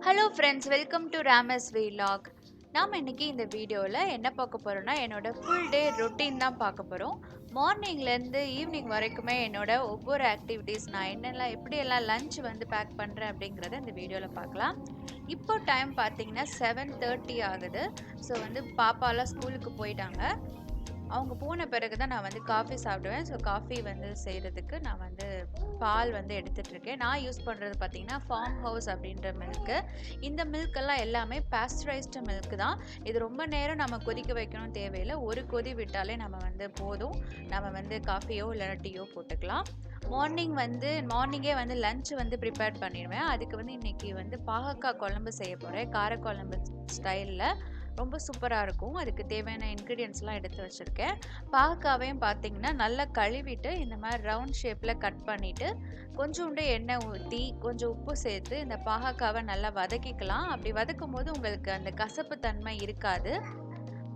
Hello friends, welcome to Rama's vlog. நாம் இன்னைக்கு இந்த வீடியோவில் என்ன பார்க்க போகிறோம்னா, என்னோட ஃபுல் டே ரொட்டீன் தான் பார்க்க போகிறோம். மார்னிங்லேருந்து ஈவினிங் வரைக்குமே என்னோட ஒவ்வொரு ஆக்டிவிட்டீஸ், நான் என்னெல்லாம் எப்படியெல்லாம் லஞ்ச் வந்து பேக் பண்ணுறேன் அப்படிங்கிறத இந்த வீடியோவில் பார்க்கலாம். இப்போ டைம் பார்த்தீங்கன்னா 7:30 ஆகுது. ஸோ வந்து பாப்பாலாம் ஸ்கூலுக்கு போயிட்டாங்க. அவங்க போன பிறகு தான் நான் வந்து காஃபி சாப்பிடுவேன். ஸோ காஃபி வந்து செய்கிறதுக்கு நான் வந்து பால் வந்து எடுத்துட்ருக்கேன். நான் யூஸ் பண்ணுறது பார்த்தீங்கன்னா ஃபார்ம் ஹவுஸ் அப்படின்ற மில்க்கு. இந்த மில்கெல்லாம் எல்லாமே பாஸ்டரைஸ்டு மில்க் தான். இது ரொம்ப நேரம் நம்ம கொதிக்க வைக்கணும் தேவையில்லை. ஒரு கொதி விட்டாலே நம்ம வந்து போதும். நம்ம வந்து காஃபியோ இல்லைனா டீயோ போட்டுக்கலாம். மார்னிங்கே வந்து லஞ்ச் வந்து ப்ரிப்பேர் பண்ணிடுவேன். அதுக்கு வந்து இன்றைக்கி வந்து பாகக்காய் குழம்பு செய்ய போகிறேன். காரக்குழம்பு ஸ்டைலில் ரொம்ப சூப்பராக இருக்கும். அதுக்கு தேவையான இன்க்ரீடியன்ஸ்லாம் எடுத்து வச்சுருக்கேன். பாகக்காவையும் பார்த்தீங்கன்னா நல்லா கழுவிட்டு இந்த மாதிரி ரவுண்ட் ஷேப்பில் கட் பண்ணிவிட்டு கொஞ்சோண்டு எண்ணெய் ஊற்றி கொஞ்சம் உப்பு சேர்த்து இந்த பாகக்காவை நல்லா வதக்கிக்கலாம். அப்படி வதக்கும் போது உங்களுக்கு அந்த கசப்பு தன்மை இருக்காது.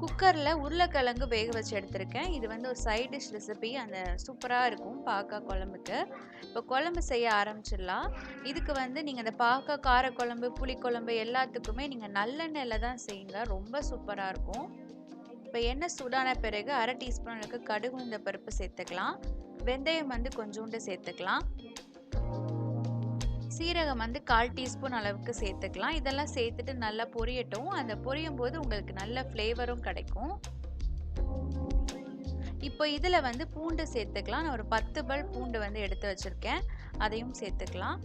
குக்கரில் உருளைக்கிழங்கு வேக வச்சு எடுத்திருக்கேன். இது வந்து ஒரு சைட் டிஷ் ரெசிபி, அந்த சூப்பராக இருக்கும் பாகக்காய் குழம்புக்கு. இப்போ குழம்பு செய்ய ஆரம்பிச்சிடலாம். இதுக்கு வந்து நீங்கள் இந்த பாகக்காய் காரக்குழம்பு, புளிக்குழம்பு எல்லாத்துக்குமே நீங்கள் நல்லெண்ணெயில் தான் செய்யுங்க, ரொம்ப சூப்பராக இருக்கும். இப்போ எண்ணெய் சூடான பிறகு 1/2 டீஸ்பூன் அளவுக்கு கடுகு உளுந்த பருப்பு சேர்த்துக்கலாம். வெந்தயம் வந்து கொஞ்சோண்டு சேர்த்துக்கலாம். சீரகம் வந்து 1/4 டீஸ்பூன் அளவுக்கு சேர்த்துக்கலாம். இதெல்லாம் சேர்த்துட்டு நல்லா பொரியட்டும். அந்த பொரியும் போது உங்களுக்கு நல்ல ஃப்ளேவரும் கிடைக்கும். இப்போ இதில் வந்து பூண்டு சேர்த்துக்கலாம். நான் ஒரு 10 பல் பூண்டு வந்து எடுத்து வச்சுருக்கேன், அதையும் சேர்த்துக்கலாம்.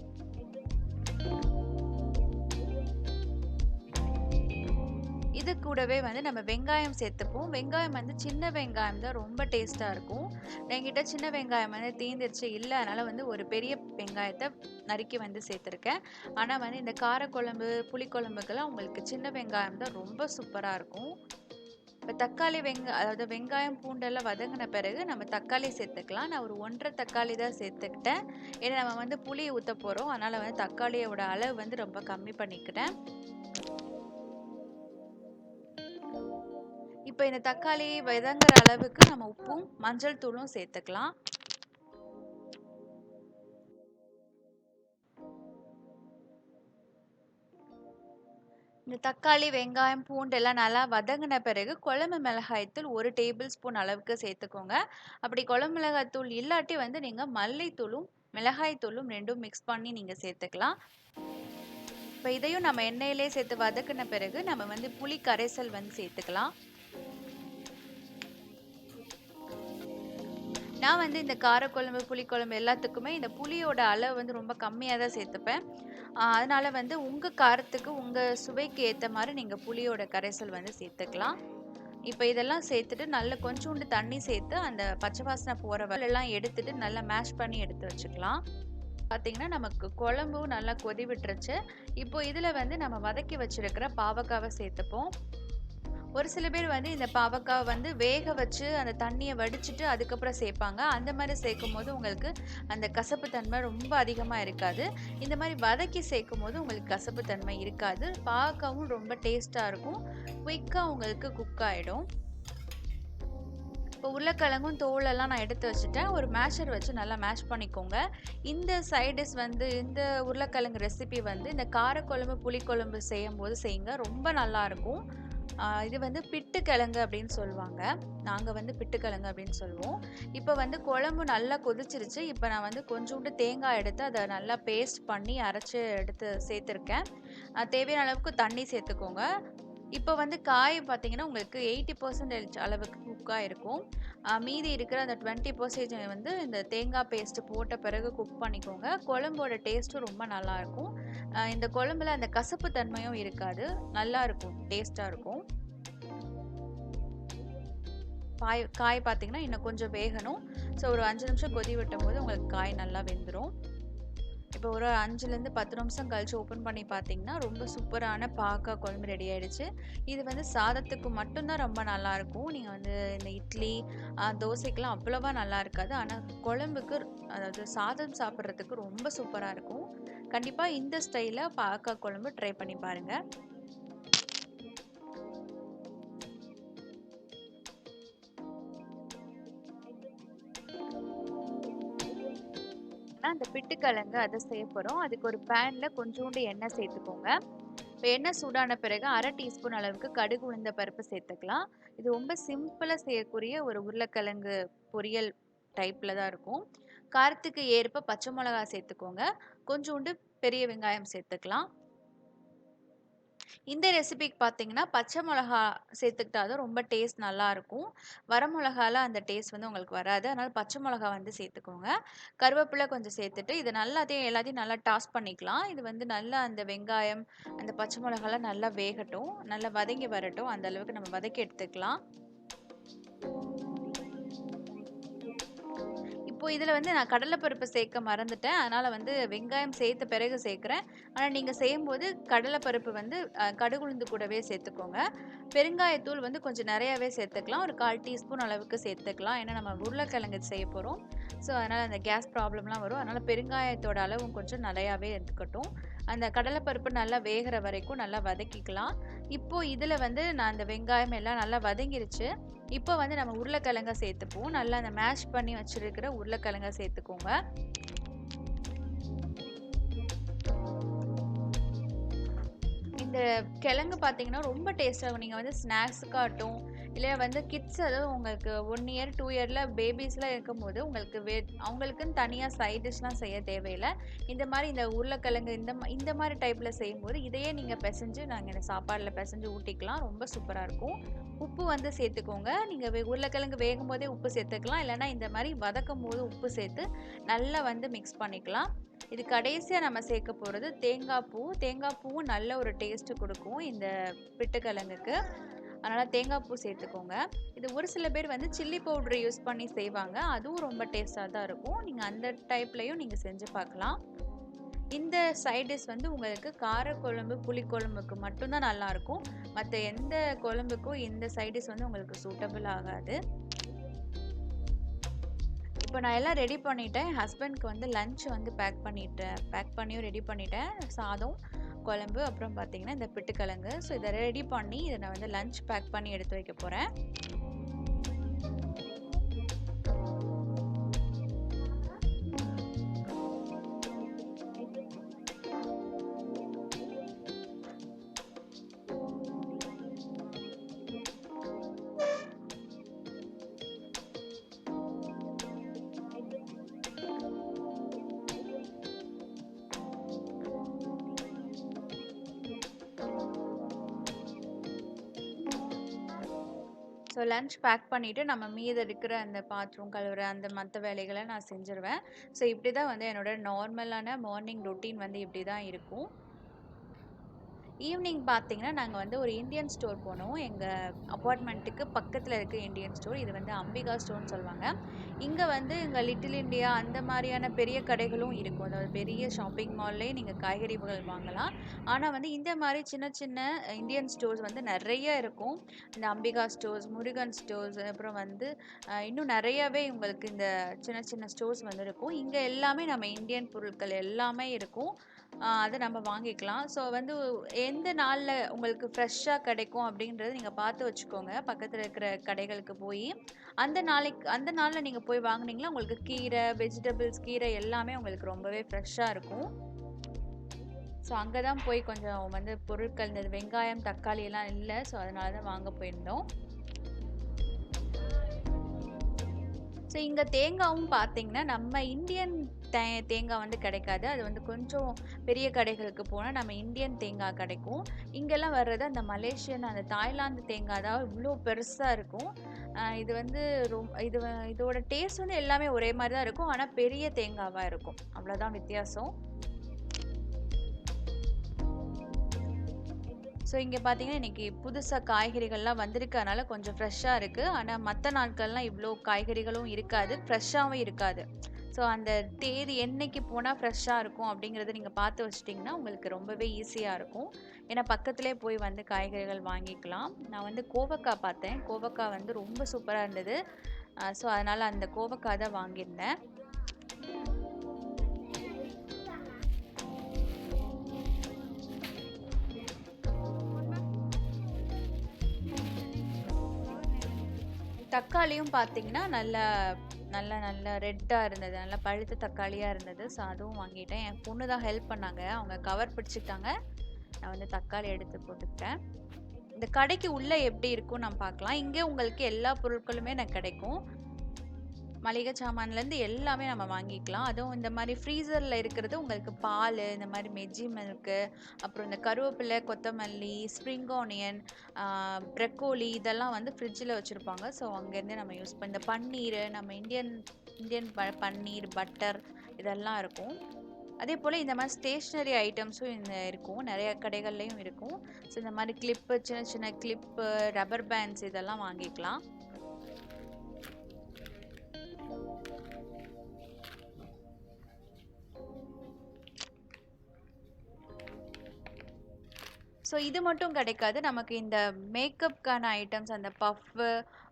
இது கூடவே வந்து நம்ம வெங்காயம் சேர்த்துப்போம். வெங்காயம் வந்து சின்ன வெங்காயம் தான் ரொம்ப டேஸ்ட்டாக இருக்கும். என்கிட்ட சின்ன வெங்காயம் வந்து தீந்துருச்சு, இல்லை அதனால் வந்து ஒரு பெரிய வெங்காயத்தை நறுக்கி வந்து சேர்த்துருக்கேன். ஆனால் வந்து இந்த காரக்குழம்பு புளிக்குழம்புக்கெல்லாம் உங்களுக்கு சின்ன வெங்காயம் தான் ரொம்ப சூப்பராக இருக்கும். இப்போ அதாவது வெங்காயம் பூண்டெல்லாம் வதங்கின பிறகு நம்ம தக்காளி சேர்த்துக்கலாம். நான் ஒரு 1.5 தக்காளி தான் சேர்த்துக்கிட்டேன். ஏன்னா நம்ம வந்து புளி ஊற்ற போகிறோம், அதனால் வந்து தக்காளியோட அளவு வந்து ரொம்ப கம்மி பண்ணிக்கிட்டேன். இப்போ இந்த தக்காளி வதங்குற அளவுக்கு நம்ம உப்பும் மஞ்சள் தூளும் சேர்த்துக்கலாம். இந்த தக்காளி வெங்காயம் பூண்டு எல்லாம் நல்லா வதங்கின பிறகு குழம்பு மிளகாய்த்தூள் 1 டேபிள் ஸ்பூன் அளவுக்கு சேர்த்துக்கோங்க. அப்படி குழம்பு மிளகாய்த்தூள் இல்லாட்டி வந்து நீங்கள் மல்லித்தூளும் மிளகாய்த்தூளும் ரெண்டும் மிக்ஸ் பண்ணி நீங்கள் சேர்த்துக்கலாம். இப்போ இதையும் நம்ம எண்ணெயிலே சேர்த்து வதக்கின பிறகு நம்ம வந்து புளி கரைசல் வந்து சேர்த்துக்கலாம். நான் வந்து இந்த காரக்குழம்பு புளிக்குழம்பு எல்லாத்துக்குமே இந்த புளியோட அளவு வந்து ரொம்ப கம்மியாக தான் சேர்த்துப்பேன். அதனால வந்து உங்கள் காரத்துக்கு உங்கள் சுவைக்கு ஏற்ற மாதிரி நீங்கள் புளியோட கரைசல் வந்து சேர்த்துக்கலாம். இப்போ இதெல்லாம் சேர்த்துட்டு நல்லா கொஞ்சோண்டு தண்ணி சேர்த்து அந்த பச்சை வாசனை போகிற வரலாம் எடுத்துட்டு நல்லா மேஷ் பண்ணி எடுத்து வச்சுக்கலாம். பார்த்தீங்கன்னா நமக்கு குழம்பும் நல்லா கொதி விட்டுருச்சு. இப்போ இதில் வந்து நம்ம வதக்கி வச்சிருக்கிற பாவக்காவை சேர்த்துப்போம். ஒரு சில பேர் வந்து இந்த பாவக்காய் வந்து வேக வச்சு அந்த தண்ணியை வடிச்சிட்டு அதுக்கப்புறம் சேர்ப்பாங்க. அந்த மாதிரி சேர்க்கும் போது உங்களுக்கு அந்த கசப்பு தன்மை ரொம்ப அதிகமாக இருக்காது. இந்த மாதிரி வதக்கி சேர்க்கும் போது உங்களுக்கு கசப்பு தன்மை இருக்காது. பாவக்காவும் ரொம்ப டேஸ்ட்டாக இருக்கும். குயிக்காக உங்களுக்கு குக் ஆகிடும். இப்போ உருளைக்கிழங்கும் தோலெல்லாம் நான் எடுத்து வச்சுட்டேன். ஒரு மேஷர் வச்சு நல்லா மேஷ் பண்ணிக்கோங்க. இந்த சைடிஷ் வந்து இந்த உருளைக்கிழங்கு ரெசிபி வந்து இந்த காரக்குழம்பு புளிக்குழம்பு செய்யும் போது செய்யுங்க, ரொம்ப நல்லாயிருக்கும். இது வந்து பிட்டுக்கிழங்கு அப்படின்னு சொல்லுவாங்க. நாங்கள் வந்து பிட்டுக்கிழங்கு அப்படின்னு சொல்லுவோம். இப்போ வந்து குழம்பு நல்லா கொதிச்சிருச்சு. இப்போ நான் வந்து கொஞ்சோண்டு தேங்காய் எடுத்து அதை நல்லா பேஸ்ட் பண்ணி அரைச்சி எடுத்து சேர்த்துருக்கேன். தேவையான அளவுக்கு தண்ணி சேர்த்துக்கோங்க. இப்போ வந்து காய் பார்த்தீங்கன்னா உங்களுக்கு 80% அளவுக்கு குக்காக இருக்கும். மீதி இருக்கிற அந்த 20% வந்து இந்த தேங்காய் பேஸ்ட்டு போட்ட பிறகு குக் பண்ணிக்கோங்க. குழம்போட டேஸ்ட்டும் ரொம்ப நல்லாயிருக்கும். இந்த குழம்புல அந்த கசப்பு தன்மையும் இருக்காது, நல்லாயிருக்கும், டேஸ்ட்டாக இருக்கும். காய் பார்த்தீங்கன்னா இன்னும் கொஞ்சம் வேகணும். ஸோ ஒரு 5 நிமிஷம் கொதி விட்டும் போது உங்களுக்கு காய் நல்லா வெந்துடும். இப்போ ஒரு 5லேருந்து 10 நிமிஷம் கழிச்சு ஓப்பன் பண்ணி பார்த்தீங்கன்னா ரொம்ப சூப்பரான பாவக்காய் குழம்பு ரெடி ஆகிடுச்சு. இது வந்து சாதத்துக்கு மட்டும்தான் ரொம்ப நல்லாயிருக்கும். நீங்கள் வந்து இந்த இட்லி தோசைக்கெலாம் அவ்வளோவா நல்லா இருக்காது. ஆனால் குழம்புக்கு, அதாவது சாதம் சாப்பிட்றதுக்கு ரொம்ப சூப்பராக இருக்கும். கண்டிப்பாக இந்த ஸ்டைலில் பாவக்காய் குழம்பு ட்ரை பண்ணி பாருங்கள். அந்த பிட்டுக்கிழங்கு அதை செய்ய போகிறோம். அதுக்கு ஒரு பேனில் கொஞ்சோண்டு எண்ணெய் சேர்த்துக்கோங்க. இப்போ எண்ணெய் சூடான பிறகு 1/2 டீஸ்பூன் அளவுக்கு கடுகு உளுந்த பருப்பு சேர்த்துக்கலாம். இது ரொம்ப சிம்பிளாக செய்யக்கூடிய ஒரு உருளைக்கிழங்கு பொரியல் டைப்பில் தான் இருக்கும். காரத்துக்கு ஏற்ப பச்சை மிளகாய் சேர்த்துக்கோங்க. கொஞ்சோண்டு பெரிய வெங்காயம் சேர்த்துக்கலாம். இந்த ரெசிபிக்கு பார்த்தீங்கன்னா பச்சை மிளகா சேர்த்துக்கிட்டா தான் ரொம்ப டேஸ்ட் நல்லாயிருக்கும். வர மிளகால அந்த டேஸ்ட் வந்து உங்களுக்கு வராது. அதனால் பச்சை மிளகா வந்து சேர்த்துக்கோங்க. கருவேப்பிலை கொஞ்சம் சேர்த்துட்டு இது எல்லாத்தையும் நல்லா டாஸ் பண்ணிக்கலாம். இது வந்து நல்லா அந்த வெங்காயம் அந்த பச்சை மிளகாலாம் நல்லா வேகட்டும், நல்லா வதங்கி வரட்டும். அந்த அளவுக்கு நம்ம வதக்கி எடுத்துக்கலாம். இப்போ இதில் வந்து நான் கடலைப்பருப்பு சேர்க்க மறந்துட்டேன். அதனால் வந்து வெங்காயம் சேர்த்த பிறகு சேர்க்குறேன். ஆனால் நீங்கள் செய்யும்போது கடலைப்பருப்பு வந்து கடுகுளுந்து கூடவே சேர்த்துக்கோங்க. பெருங்காயத்தூள் வந்து கொஞ்சம் நிறையாவே சேர்த்துக்கலாம். ஒரு 1/4 டீஸ்பூன் அளவுக்கு சேர்த்துக்கலாம். ஏன்னா நம்ம உருளைக்கிழங்கு செய்ய போகிறோம். ஸோ அதனால் அந்த கேஸ் ப்ராப்ளம்லாம் வரும். அதனால் பெருங்காயத்தோட அளவும் கொஞ்சம் நிறையாவே எடுத்துக்கட்டும். அந்த கடலைப்பருப்பு நல்லா வேகிற வரைக்கும் நல்லா வதக்கிக்கலாம். இப்போது இதில் வந்து நான் அந்த வெங்காயம் எல்லாம் நல்லா வதங்கிருச்சு. இப்போ வந்து நம்ம உருளைக்கிழங்க சேர்த்துப்போம். நல்லா அந்த மேஷ் பண்ணி வச்சிருக்கிற உருளைக்கிழங்க சேர்த்துக்கோங்க. இந்த கிழங்கு பார்த்தீங்கன்னா ரொம்ப டேஸ்ட்டாக இருக்கும். நீங்கள் வந்து ஸ்நாக்ஸுக்காகட்டும் இல்லை வந்து கிட்ஸ், அதாவது உங்களுக்கு 1 இயர் 2 இயரில் பேபிஸ்லாம் இருக்கும்போது உங்களுக்கு அவங்களுக்குன்னு தனியாக சைட் டிஷ்லாம் செய்ய தேவையில்லை. இந்த மாதிரி இந்த உருளைக்கிழங்கு இந்த மாதிரி டைப்பில் செய்யும்போது இதையே நீங்கள் பிசைஞ்சு நாங்கள் இந்த சாப்பாடில் பிசைஞ்சு ஊட்டிக்கலாம். ரொம்ப சூப்பராக இருக்கும். உப்பு வந்து சேர்த்துக்கோங்க. நீங்கள் உருளைக்கிழங்கு வேகும் போதே உப்பு சேர்த்துக்கலாம். இல்லைனா இந்த மாதிரி வதக்கும் போது உப்பு சேர்த்து நல்லா வந்து மிக்ஸ் பண்ணிக்கலாம். இது கடைசியாக நம்ம சேர்க்க போகிறது தேங்காய் பூவும் நல்ல ஒரு டேஸ்ட்டு கொடுக்கும் இந்த பிட்டுக்கிழங்குக்கு. அதனால் தேங்காய் பூ சேர்த்துக்கோங்க. இது ஒரு சில பேர் வந்து சில்லி பவுட்ரு யூஸ் பண்ணி செய்வாங்க. அதுவும் ரொம்ப டேஸ்ட்டாக தான் இருக்கும். நீங்கள் அந்த டைப்லையும் நீங்கள் செஞ்சு பார்க்கலாம். இந்த சைட் டிஷ் வந்து உங்களுக்கு காரக்குழம்பு புளிக்குழம்புக்கு மட்டும்தான் நல்லாயிருக்கும். மற்ற எந்த குழம்புக்கும் இந்த சைட் டிஷ் வந்து உங்களுக்கு சூட்டபிள் ஆகாது. இப்போ நான் எல்லாம் ரெடி பண்ணிட்டேன். என் ஹஸ்பண்ட்க்கு வந்து லஞ்ச் வந்து பேக் பண்ணியும் ரெடி பண்ணிட்டேன். சாதம், குழம்பு, அப்புறம் பார்த்தீங்கன்னா இந்த பிட்டுக்கிழங்கு. ஸோ இதை ரெடி பண்ணி இதை நான் வந்து லஞ்ச் பேக் பண்ணி எடுத்து வைக்க போகிறேன். ஸோ லன்ச் பேக் பண்ணிவிட்டு நம்ம மீதி இருக்கிற அந்த பாத்திரம் கழுவுற அந்த மற்ற வேலைகளை நான் செஞ்சுருவேன். ஸோ இப்படி தான் வந்து என்னோடய நார்மலான மார்னிங் ரொட்டீன் வந்து இப்படி தான் இருக்கும். ஈவினிங் பார்த்தீங்கன்னா நாங்கள் வந்து ஒரு இந்தியன் ஸ்டோர் போனோம். எங்கள் அப்பார்ட்மெண்ட்டுக்கு பக்கத்தில் இருக்க இந்தியன் ஸ்டோர். இது வந்து அம்பிகா ஸ்டோர்னு சொல்லுவாங்க. இங்கே வந்து இங்கே லிட்டில் இண்டியா அந்த மாதிரியான பெரிய கடைகளும் இருக்கும். அதாவது பெரிய ஷாப்பிங் மால்லே நீங்கள் காய்கறிகள் வாங்கலாம். ஆனால் வந்து இந்த மாதிரி சின்ன சின்ன இந்தியன் ஸ்டோர்ஸ் வந்து நிறைய இருக்கும். இந்த அம்பிகா ஸ்டோர்ஸ், முருகன் ஸ்டோர்ஸ், அப்புறம் வந்து இன்னும் நிறையவே உங்களுக்கு இந்த சின்ன சின்ன ஸ்டோர்ஸ் வந்து இருக்கும். இங்கே எல்லாமே நம்ம இந்தியன் பொருட்கள் எல்லாமே இருக்கும். அதை நம்ம வாங்கிக்கலாம். ஸோ வந்து எந்த நாளில் உங்களுக்கு ஃப்ரெஷ்ஷாக கிடைக்கும் அப்படின்றத நீங்கள் பார்த்து வச்சுக்கோங்க. பக்கத்தில் இருக்கிற கடைகளுக்கு போய் அந்த நாளில் நீங்கள் போய் வாங்குனீங்கன்னா உங்களுக்கு கீரை எல்லாமே உங்களுக்கு ரொம்பவே ஃப்ரெஷ்ஷாக இருக்கும். ஸோ அங்கே தான் போய் கொஞ்சம் வந்து பொருட்கள் இந்த வெங்காயம், தக்காளி எல்லாம் இல்லை. ஸோ அதனால தான் வாங்க போயிருந்தோம். ஸோ இங்கே தேங்காயும் பார்த்தீங்கன்னா நம்ம இந்தியன் தேங்காய் வந்து கிடைக்காது. அது வந்து கொஞ்சம் பெரிய கடைகளுக்கு போனால் நம்ம இந்தியன் தேங்காய் கிடைக்கும். இங்கெல்லாம் வர்றது அந்த மலேசியன், அந்த தாய்லாந்து தேங்காய் தான் இவ்வளோ பெருசாக இருக்கும். இது வந்து இதோட டேஸ்ட் வந்து எல்லாமே ஒரே மாதிரி தான் இருக்கும். ஆனால் பெரிய தேங்காவாக இருக்கும். அவ்வளோதான் வித்தியாசம். ஸோ இங்கே பார்த்தீங்கன்னா இன்றைக்கி புதுசாக காய்கறிகள்லாம் வந்திருக்கு. அதனால் கொஞ்சம் ஃப்ரெஷ்ஷாக இருக்குது. ஆனால் மற்ற நாட்கள்லாம் இவ்வளோ காய்கறிகளும் இருக்காது, ஃப்ரெஷ்ஷாகவும் இருக்காது. ஸோ அந்த தேதி என்னைக்கு போனால் ஃப்ரெஷ்ஷாக இருக்கும் அப்படிங்கிறத நீங்கள் பார்த்து வச்சிட்டிங்கன்னா உங்களுக்கு ரொம்பவே ஈஸியாக இருக்கும். ஏன்னா பக்கத்துலேயே போய் வந்து காய்கறிகள் வாங்கிக்கலாம். நான் வந்து கோவக்காய் பார்த்தேன். கோவக்காய் வந்து ரொம்ப சூப்பராக இருந்தது. ஸோ அதனால் அந்த கோவக்காய் தான் வாங்கியிருந்தேன். தக்காளியும் பார்த்தீங்கன்னா நல்லா நல்ல ரெட்டாக இருந்தது, நல்லா பழுத்த தக்காளியாக இருந்தது. ஸோ அதுவும் வாங்கிட்டேன். என் பொண்ணு தான் ஹெல்ப் பண்ணாங்க, அவங்க கவர் பிடிச்சிட்டாங்க. நான் வந்து தக்காளி எடுத்து போட்டுக்கிட்டேன். இந்த கடைக்கு உள்ளே எப்படி இருக்கும் நம்ம பார்க்கலாம். இங்கே உங்களுக்கு எல்லா பொருட்களுமே எனக்கு கிடைக்கும். மளிகை சாமான்லேருந்து எல்லாமே நம்ம வாங்கிக்கலாம். அதுவும் இந்த மாதிரி ஃப்ரீசரில் இருக்கிறது உங்களுக்கு பால், இந்த மாதிரி மெஜ்ஜி மில்க்கு, அப்புறம் இந்த கருவேப்பிலை, கொத்தமல்லி, ஸ்ப்ரிங் ஆனியன், ப்ரக்கோலி இதெல்லாம் வந்து ஃப்ரிட்ஜில் வச்சுருப்பாங்க. ஸோ அங்கேருந்து நம்ம யூஸ் பண்ண இந்த பன்னீர், நம்ம இந்தியன் பன்னீர், பட்டர் இதெல்லாம் இருக்கும். அதே போல் இந்த மாதிரி ஸ்டேஷ்னரி ஐட்டம்ஸும் இந்த இருக்கும், நிறைய கடைகள்லையும் இருக்கும். ஸோ இந்த மாதிரி கிளிப்பு, சின்ன சின்ன கிளிப்பு, ரப்பர் பேண்ட்ஸ் இதெல்லாம் வாங்கிக்கலாம். ஸோ இது மட்டும் கிடைக்காது, நமக்கு இந்த மேக்கப்கான ஐட்டம்ஸ், அந்த பஃப்பு,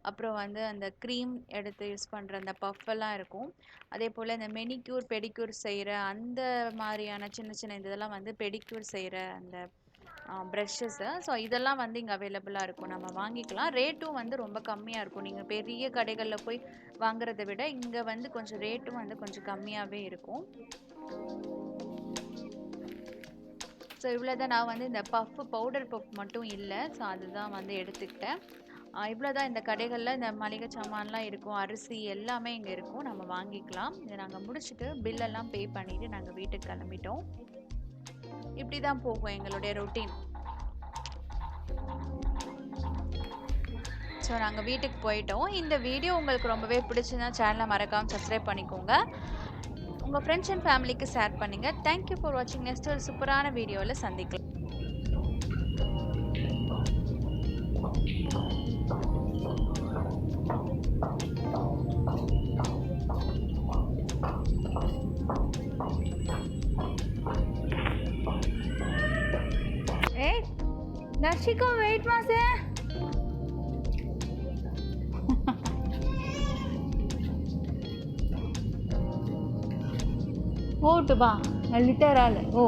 அப்புறம் வந்து அந்த க்ரீம் எடுத்து யூஸ் பண்ணுற அந்த பஃப்பெல்லாம் இருக்கும். அதே போல் இந்த மெனிக்யூர் பெடிக்யூர் செய்கிற அந்த மாதிரியான சின்ன சின்ன இதெல்லாம் வந்து பெடிக்யூர் செய்கிற அந்த ப்ரஷ்ஷஸ்ஸு. ஸோ இதெல்லாம் வந்து இங்கே அவைலபிளாக இருக்கும், நம்ம வாங்கிக்கலாம். ரேட்டும் வந்து ரொம்ப கம்மியாக இருக்கும். நீங்கள் பெரிய கடைகளில் போய் வாங்குறதை விட இங்கே வந்து கொஞ்சம் ரேட்டும் வந்து கொஞ்சம் கம்மியாகவே இருக்கும். ஸோ இவ்வளோ தான். நான் வந்து இந்த பவுடர் பஃப் மட்டும் இல்லை, ஸோ அதுதான் வந்து எடுத்துக்கிட்டேன். இவ்வளோ தான். இந்த கடைகளில் இந்த மளிகை சாமான்லாம் இருக்கும், அரிசி எல்லாமே இங்கே இருக்கும், நம்ம வாங்கிக்கலாம். இதை நாங்கள் முடிச்சுட்டு பில்லெல்லாம் பே பண்ணிவிட்டு நாங்கள் வீட்டுக்கு கிளம்பிட்டோம். இப்படி தான் போகும் எங்களுடைய ரொட்டீன். ஸோ நாங்கள் வீட்டுக்கு போயிட்டோம். இந்த வீடியோ உங்களுக்கு ரொம்பவே பிடிச்சிருந்தா சேனலை மறக்காமல் சப்ஸ்கிரைப் பண்ணிக்கோங்க, உங்கள் ஃப்ரெண்ட்ஸ் அண்ட் ஃபேமிலிக்கு ஷேர் பண்ணுங்கள். தேங்க்யூ ஃபார் வாட்சிங். நெக்ஸ்ட் ஒரு சூப்பரான வீடியோவில் சந்திக்கலாம். दर्शिका वेट मासे ஓட்டு பா லிட்டரால் ஓ